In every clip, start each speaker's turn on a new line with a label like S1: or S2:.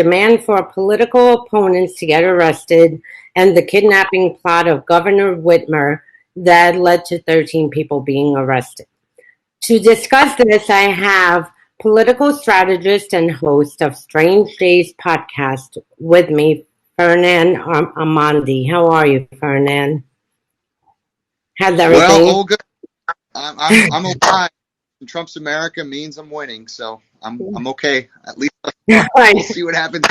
S1: demand for political opponents to get arrested, and the kidnapping plot of Governor Whitmer that led to 13 people being arrested. To discuss this, I have political strategist and host of Strange Days podcast with me, Fernan Amandi. How are you, Fernan? How's
S2: Well,
S1: everything?
S2: Olga, I'm alive. Trump's America means I'm winning, so I'm okay. At least we'll see what happens.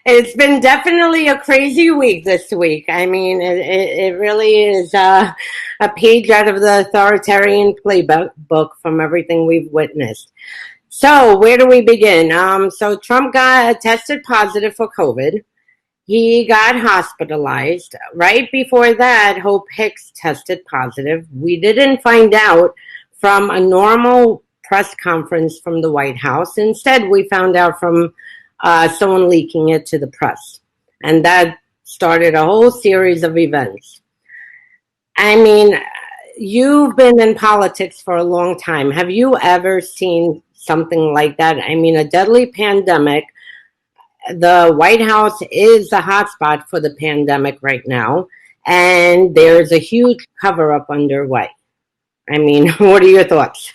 S1: It's been definitely a crazy week this week. I mean, it really is a page out of the authoritarian playbook from everything we've witnessed. So, where do we begin? So Trump got tested positive for COVID. He got hospitalized. Right before that, Hope Hicks tested positive. We didn't find out from a normal press conference from the White House. Instead, we found out from someone leaking it to the press. And that started a whole series of events. I mean, you've been in politics for a long time. Have you ever seen something like that? I mean, a deadly pandemic. The White House is a hotspot for the pandemic right now, and there's a huge cover-up underway. I mean, what are your thoughts?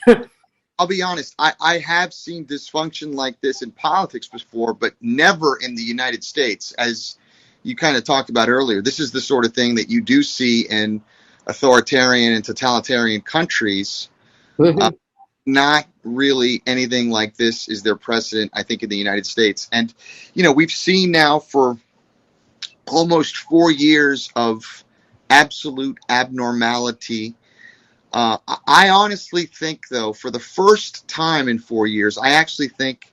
S2: I'll be honest. I have seen dysfunction like this in politics before, but never in the United States. As you kind of talked about earlier, this is the sort of thing that you do see in authoritarian and totalitarian countries.
S1: Mm-hmm.
S2: Not really anything like this is their precedent, I think, in the United States. And, we've seen now for almost 4 years of absolute abnormality. I honestly think, though, for the first time in 4 years, I actually think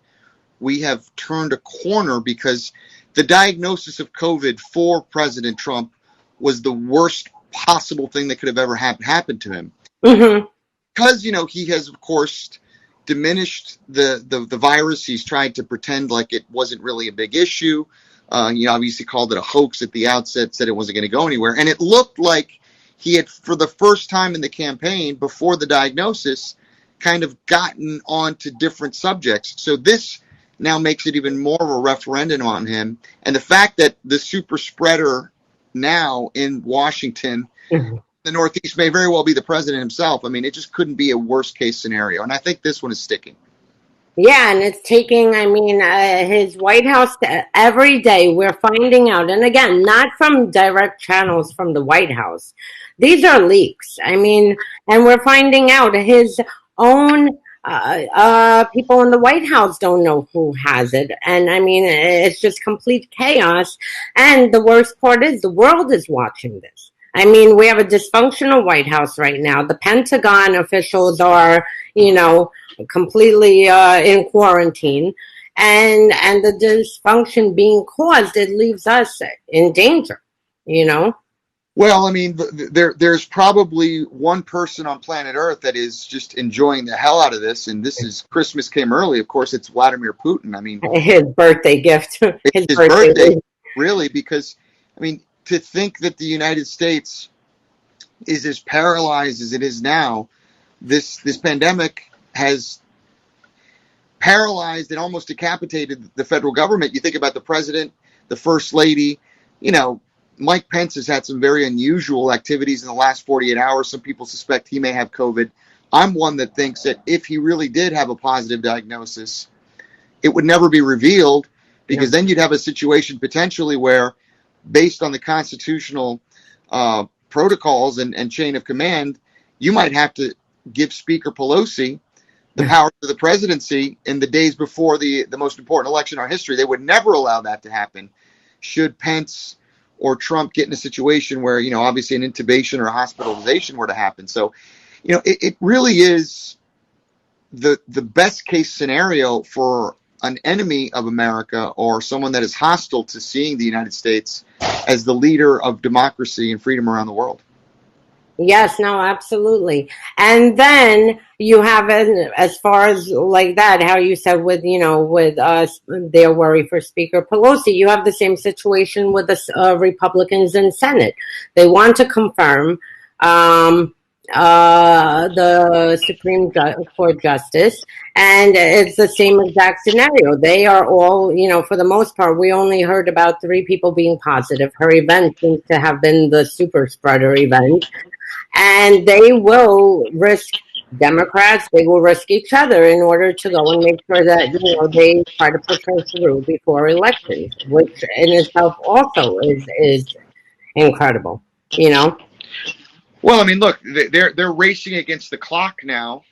S2: we have turned a corner, because the diagnosis of COVID for President Trump was the worst possible thing that could have ever happened to him.
S1: Mm-hmm.
S2: Because, he has, of course, diminished the virus. He's tried to pretend like it wasn't really a big issue. He obviously called it a hoax at the outset, said it wasn't going to go anywhere. And it looked like he had, for the first time in the campaign, before the diagnosis, kind of gotten onto different subjects. So this now makes it even more of a referendum on him. And the fact that the super spreader now in Washington,
S1: Mm-hmm.
S2: the Northeast, may very well be the president himself. I mean, it just couldn't be a worst case scenario. And I think this one is sticking.
S1: Yeah, and it's taking, his White House every day. We're finding out, and again, not from direct channels from the White House. These are leaks. I mean, and we're finding out his own people in the White House don't know who has it. And I mean, it's just complete chaos. And the worst part is the world is watching this. I mean, we have a dysfunctional White House right now. The Pentagon officials are, completely in quarantine, and the dysfunction being caused, it leaves us in danger.
S2: Well, I mean, there's probably one person on planet Earth that is just enjoying the hell out of this, and this is Christmas came early. Of course, it's Vladimir Putin. I mean,
S1: His birthday gift,
S2: it's his birthday, really, because, I mean, to think that the United States is as paralyzed as it is now, this pandemic has paralyzed and almost decapitated the federal government. You think about the president, the first lady, Mike Pence has had some very unusual activities in the last 48 hours. Some people suspect he may have COVID. I'm one that thinks that if he really did have a positive diagnosis, it would never be revealed, because then you'd have a situation potentially where, based on the constitutional protocols and chain of command, you might have to give Speaker Pelosi the power of the presidency in the days before the most important election in our history. They would never allow that to happen should Pence or Trump get in a situation where, obviously an intubation or hospitalization were to happen. So, it really is the best case scenario for an enemy of America, or someone that is hostile to seeing the United States as the leader of democracy and freedom around the world.
S1: Yes, no, absolutely. And then you have, as far as like that, how you said with, with their worry for Speaker Pelosi, you have the same situation with the Republicans in Senate. They want to confirm the Court Justice, and it's the same exact scenario. They are all, for the most part, we only heard about three people being positive. Her event seems to have been the super spreader event, and they will risk Democrats, they will risk each other in order to go and make sure that, they try to push her through before elections, which in itself also is incredible, you know?
S2: Well, I mean, look, they're racing against the clock now,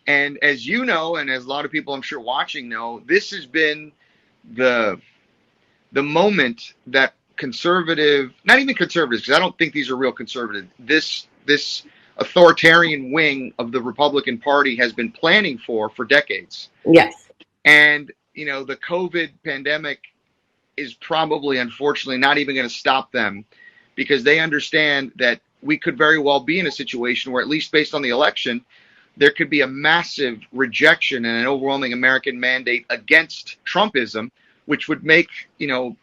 S2: and as you know, and as a lot of people I'm sure watching know, this has been the the moment that conservative, not even conservatives, because I don't think these are real conservative. This authoritarian wing of the Republican Party has been planning for decades,
S1: Yes.
S2: and the COVID pandemic is probably, unfortunately, not even going to stop them because they understand that we could very well be in a situation where, at least based on the election, there could be a massive rejection and an overwhelming American mandate against Trumpism, which would make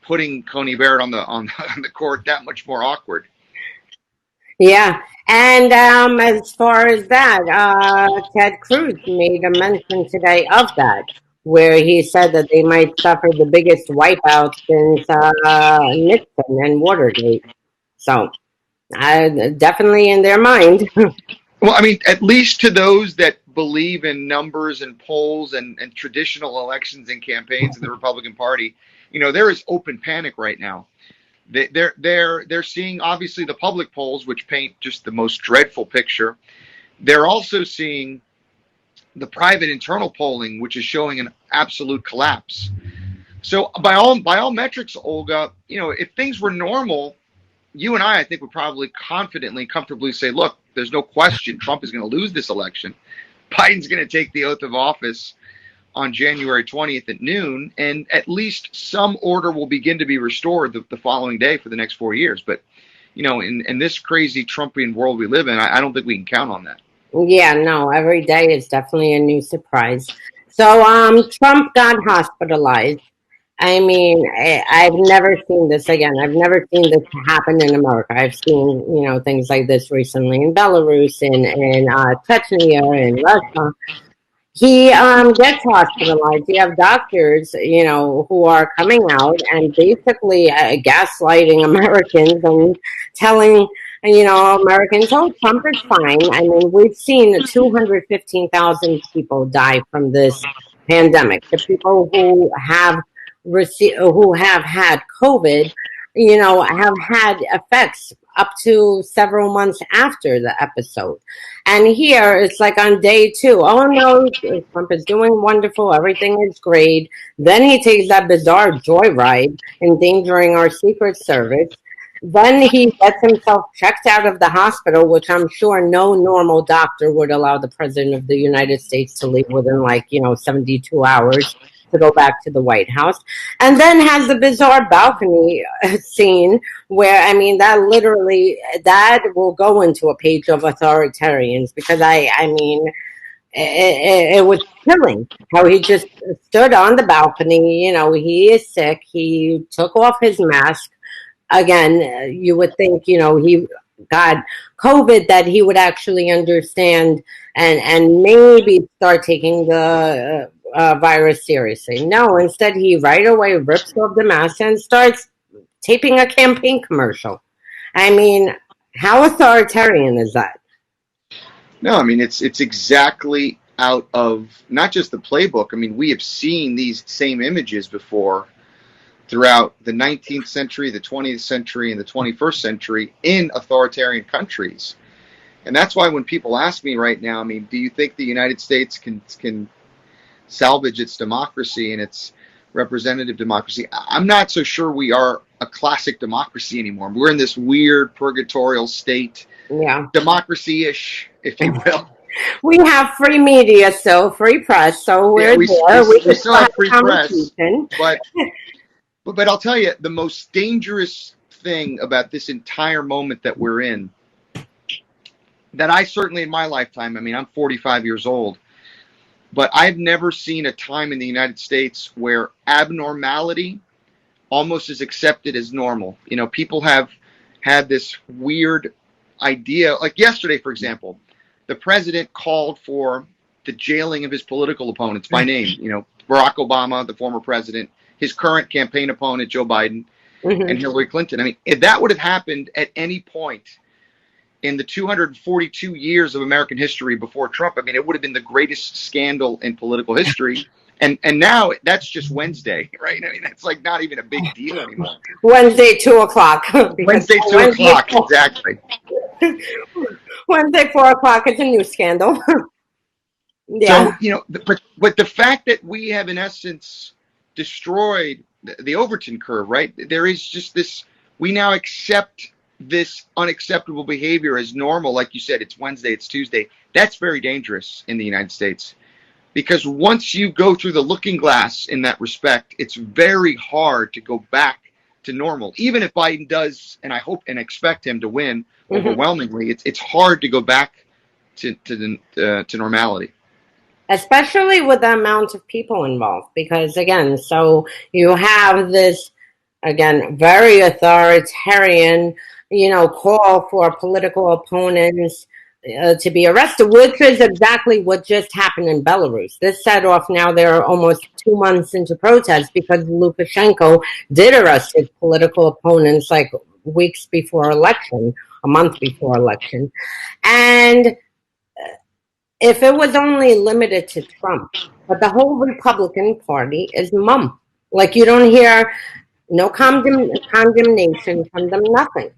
S2: putting Coney Barrett on the court that much more awkward.
S1: Yeah. And as far as that, Ted Cruz made a mention today of that, where he said that they might suffer the biggest wipeout since Nixon and Watergate. So, definitely in their mind.
S2: Well, I mean, at least to those that believe in numbers and polls and traditional elections and campaigns in the Republican Party, there is open panic right now. They're seeing, obviously, the public polls, which paint just the most dreadful picture. They're also seeing the private internal polling, which is showing an absolute collapse. So by all metrics, Olga, if things were normal, you and I think, would probably confidently, comfortably say, look, there's no question Trump is going to lose this election. Biden's going to take the oath of office on January 20th at noon, and at least some order will begin to be restored the following day for the next 4 years. But, in this crazy Trumpian world we live in, I don't think we can count on that.
S1: Yeah, no, every day is definitely a new surprise. So, Trump got hospitalized. I mean, I've never seen this again. I've never seen this happen in America. I've seen, things like this recently in Belarus, in Chechnya, in Russia. He gets hospitalized. You have doctors, who are coming out and basically gaslighting Americans and telling, Americans, oh, Trump is fine. I mean, we've seen 215,000 people die from this pandemic. The people who have had COVID, have had effects up to several months after the episode. And here it's like on day two, oh no, Trump is doing wonderful, everything is great. Then he takes that bizarre joyride, endangering our Secret Service. Then he gets himself checked out of the hospital, which I'm sure no normal doctor would allow the President of the United States to leave within 72 hours to go back to the White House. And then has the bizarre balcony scene where, I mean, that will go into a page of authoritarians, because I mean, it was chilling how he just stood on the balcony. He is sick. He took off his mask. Again, you would think, he got COVID, that he would actually understand and maybe start taking the virus seriously. No, instead, he right away rips off the mask and starts taping a campaign commercial. I mean, how authoritarian is that?
S2: No, I mean, it's exactly out of not just the playbook. I mean, we have seen these same images before throughout the 19th century, the 20th century, and the 21st century in authoritarian countries. And that's why when people ask me right now, I mean, do you think the United States can salvage its democracy and its representative democracy? I'm not so sure we are a classic democracy anymore. We're in this weird purgatorial state,
S1: Yeah.
S2: democracy-ish, if you will.
S1: We have free media still, free press, so
S2: Yeah,
S1: we're there. We
S2: we
S1: can
S2: still
S1: still
S2: have
S1: have a
S2: free press,
S1: conversation.
S2: but I'll tell you, the most dangerous thing about this entire moment that we're in, that I certainly in my lifetime, I mean, I'm 45 years old, but I've never seen a time in the United States where abnormality almost is accepted as normal. People have had this weird idea, like yesterday, for example, the president called for the jailing of his political opponents by name. Barack Obama, the former president, his current campaign opponent, Joe Biden, and Hillary Clinton. I mean, if that would have happened at any point in the 242 years of American history before Trump, I mean, it would have been the greatest scandal in political history. And now that's just Wednesday, right? I mean, that's like not even a big deal anymore.
S1: Wednesday, 2 o'clock.
S2: Wednesday, 2 o'clock, exactly.
S1: Wednesday, 4 o'clock. It's a new scandal.
S2: So,
S1: Yeah.
S2: but the fact that we have, in essence, destroyed the Overton curve, right? There is just this, we now accept this unacceptable behavior as normal. Like you said, it's Wednesday, it's Tuesday. That's very dangerous in the United States. Because once you go through the looking glass in that respect, it's very hard to go back to normal. Even if Biden does, and I hope and expect him to win overwhelmingly, it's hard to go back to normality.
S1: Especially with the amount of people involved, because again, so you have this, again, very authoritarian, call for political opponents to be arrested, which is exactly what just happened in Belarus. This set off, now they're almost 2 months into protests because Lukashenko did arrest his political opponents like weeks before election, a month before election. And if it was only limited to Trump, but the whole Republican Party is mum. Like, you don't hear no condemnation from them, nothing.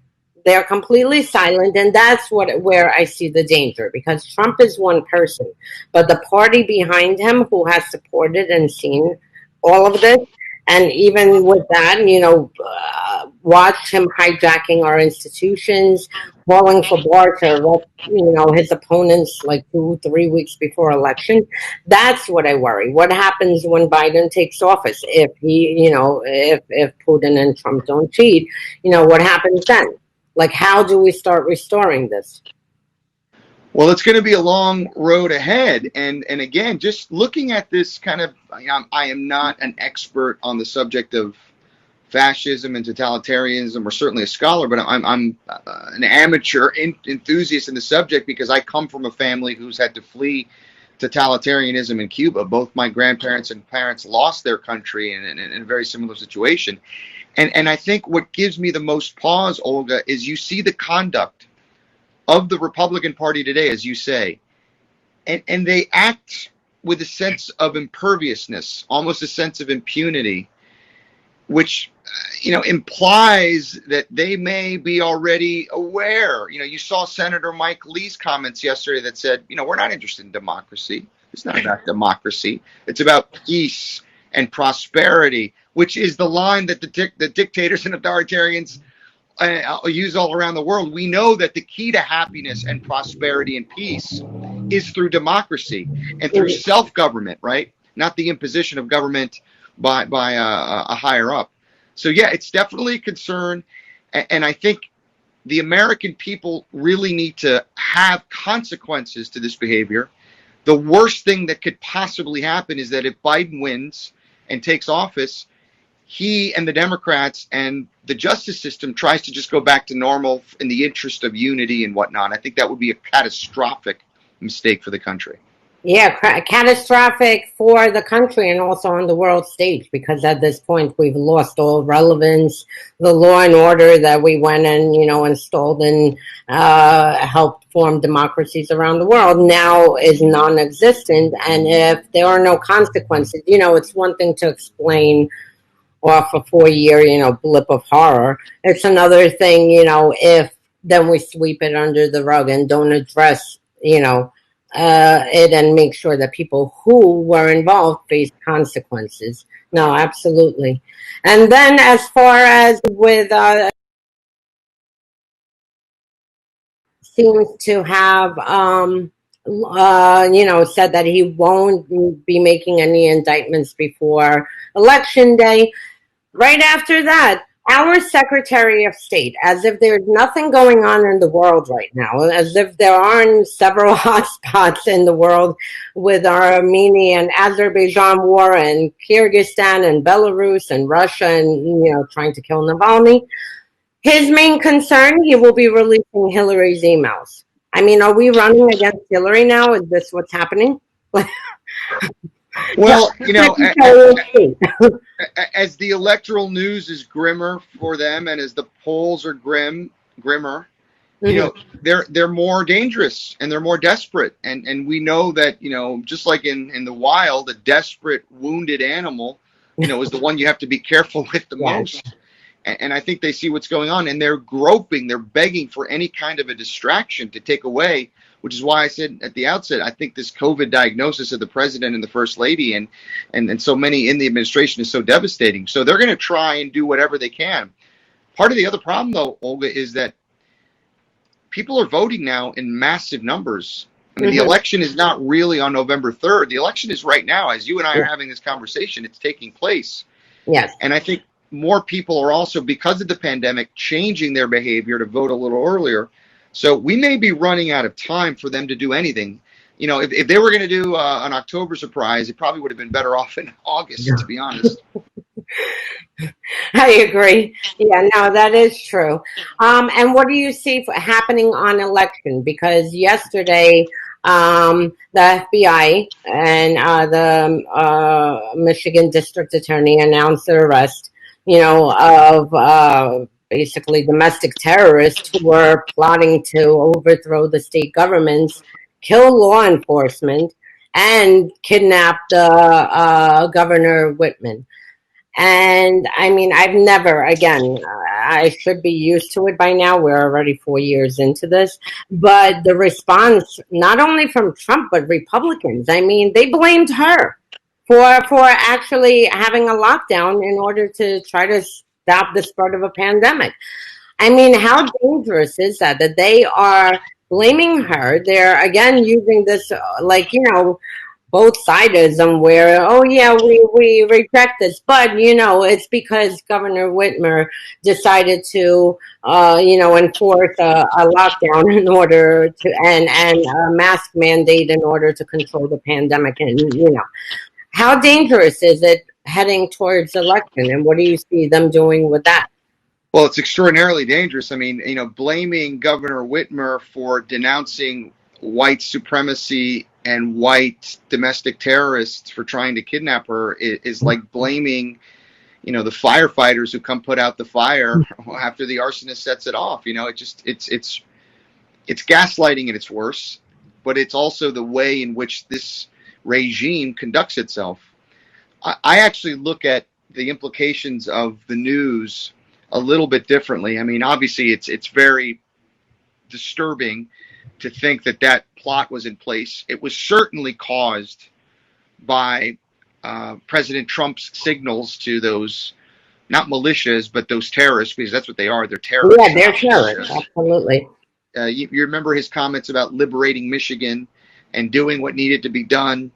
S1: They're completely silent, and that's where I see the danger, because Trump is one person, but the party behind him who has supported and seen all of this, and even with that, watch him hijacking our institutions, calling for Barr to arrest, his opponents like 2-3 weeks before election. That's what I worry. What happens when Biden takes office? If he, if Putin and Trump don't cheat, what happens then? Like, how do we start restoring this?
S2: Well, it's going to be a long road ahead. And again, just looking at this kind of, I am not an expert on the subject of fascism and totalitarianism, or certainly a scholar, but I'm an amateur enthusiast in the subject because I come from a family who's had to flee totalitarianism in Cuba. Both my grandparents and parents lost their country in a very similar situation. And I think what gives me the most pause, Olga, is you see the conduct of the Republican Party today, as you say, and they act with a sense of imperviousness, almost a sense of impunity, which implies that they may be already aware. You saw Senator Mike Lee's comments yesterday that said, we're not interested in democracy. It's not about democracy. It's about peace and prosperity, which is the line that the dictators and authoritarians use all around the world. We know that the key to happiness and prosperity and peace is through democracy and through self-government, right? Not the imposition of government by a higher up. So yeah, it's definitely a concern, and I think the American people really need to have consequences to this behavior. The worst thing that could possibly happen is that if Biden wins and takes office, he and the Democrats and the justice system tries to just go back to normal in the interest of unity and whatnot. I think that would be a catastrophic mistake for the country.
S1: Yeah, catastrophic for the country and also on the world stage, because at this point we've lost all relevance. The law and order that we went and, installed and helped form democracies around the world now is non-existent. And if there are no consequences, it's one thing to explain off a 4-year, blip of horror. It's another thing, if then we sweep it under the rug and don't address, it and make sure that people who were involved face consequences. No, absolutely. And then as far as with seems to have said that he won't be making any indictments before election day. Right after that, our Secretary of State, as if there's nothing going on in the world right now, as if there aren't several hotspots in the world with Armenia and Azerbaijan war and Kyrgyzstan and Belarus and Russia and, trying to kill Navalny. His main concern, he will be releasing Hillary's emails. I mean, are we running against Hillary now? Is this what's happening?
S2: Well,
S1: Secretary of
S2: as the electoral news is grimmer for them, and as the polls are grimmer,
S1: State.
S2: they're more dangerous and they're more desperate, and we know that just like in the wild, a desperate wounded animal, is the one you have to be careful with the
S1: Yes.
S2: most. And I think they see what's going on, and they're groping, they're begging for any kind of a distraction to take away, which is why I said at the outset, I think this COVID diagnosis of the president and the first lady and so many in the administration is so devastating. So they're going to try and do whatever they can. Part of the other problem, though, Olga, is that people are voting now in massive numbers. I mean, the election is not really on November 3rd. The election is right now. As you and I are having this conversation, it's taking place.
S1: Yes.
S2: And I think more people are also, because of the pandemic, changing their behavior to vote a little earlier. So we may be running out of time for them to do anything. If they were going to do an October surprise, it probably would have been better off in August, to be honest.
S1: I agree. Yeah, no, that is true. And what do you see happening on election? Because yesterday, the FBI and the Michigan District Attorney announced the arrest, of basically domestic terrorists who were plotting to overthrow the state governments, kill law enforcement, and kidnap the Governor Whitman. And I mean, I've never, again, I should be used to it by now. We're already 4 years into this. But the response, not only from Trump, but Republicans, I mean, they blamed her for actually having a lockdown in order to try to stop the spread of a pandemic. I mean, how dangerous is that? That they are blaming her. They're, again, using this, both sidism where, oh yeah, we reject this, but it's because Governor Whitmer decided to enforce a lockdown in order to and a mask mandate in order to control the pandemic. And how dangerous is it heading towards election, and what do you see them doing with that?
S2: Well, it's extraordinarily dangerous. I mean, blaming Governor Whitmer for denouncing white supremacy and white domestic terrorists for trying to kidnap her is like blaming, the firefighters who come put out the fire after the arsonist sets it off. It's gaslighting at its worst, but it's also the way in which this regime conducts itself. I actually look at the implications of the news a little bit differently. I mean, obviously, it's very disturbing to think that plot was in place. It was certainly caused by President Trump's signals to those, not militias, but those terrorists, because that's what they are. They're terrorists.
S1: Yeah, they're terrorists. Absolutely.
S2: You remember his comments about liberating Michigan and doing what needed to be done.